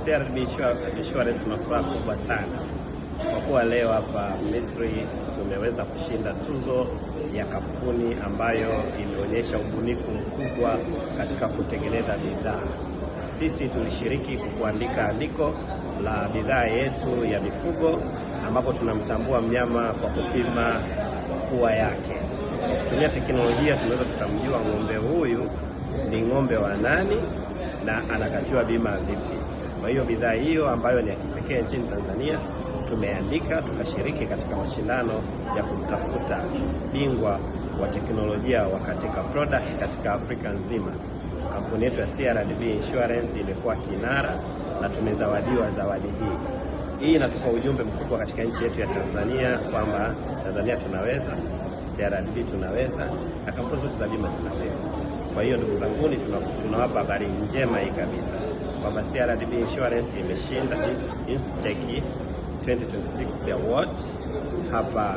CRDB Insurance tuna furaha kubwa sana kwa kuwa leo hapa Misri tumeweza kushinda tuzo ya kampuni ambayo imeonyesha ubunifu mkubwa katika kutengeneza bidhaa. Sisi tulishiriki kuandika andiko la bidhaa yetu ya mifugo ambapo tunamtambua mnyama kwa kupima pua yake. Kutumia teknolojia tunaweza tukamjua ng'ombe huyu ni ng'ombe wa nani na anakatiwa bima vipi. Kwa hiyo bidhaa hiyo ambayo ni ya kipekee nchini Tanzania tumeandika, tukashiriki katika mashindano ya kutafuta bingwa wa teknolojia wa katika product katika Afrika nzima. Kampuni yetu ya CRDB Insurance imekuwa kinara na tumezawadiwa zawadi hii. Hii inatupa ujumbe mkubwa katika nchi yetu ya Tanzania kwamba Tanzania tunaweza, CRDB tunaweza, na kampuni zote za bima zinaweza. Kwa hiyo ndugu zanguni, tunawapa habari njema hii kabisa kwamba CRDB Insurance imeshinda Instech 2026 Award hapa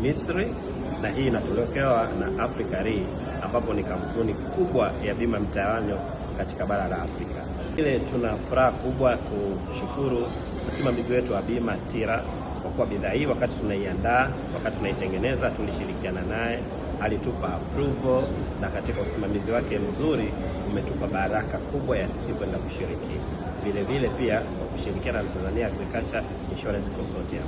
Misri, na hii inatolewa na Africa Re ambapo ni kampuni kubwa ya bima mtawanyo katika bara la Afrika. Ile tuna furaha kubwa kushukuru msimamizi wetu wa bima TIRA kwa kuwa bidhaa hii wakati tunaiandaa, wakati tunaitengeneza tulishirikiana naye, alitupa approval na katika usimamizi wake mzuri umetupa baraka kubwa ya sisi kwenda kushiriki. Vile vile pia kwa kushirikiana na Tanzania Agriculture Insurance Consortium.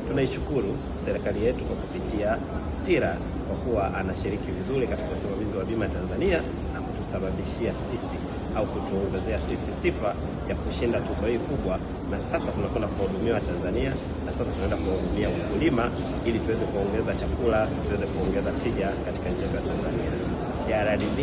Tunaishukuru serikali yetu kwa kupitia TIRA kwa kuwa anashiriki vizuri katika usimamizi wa bima Tanzania na kutusababishia sisi au kutuongezea sisi sifa ya kushinda tuzo hii kubwa, na sasa tunakwenda kuhudumia Tanzania na sasa tunaenda kuhudumia wakulima ili tuweze kuongeza chakula, tuweze kuongeza tija katika nchi yetu ya Tanzania. CRDB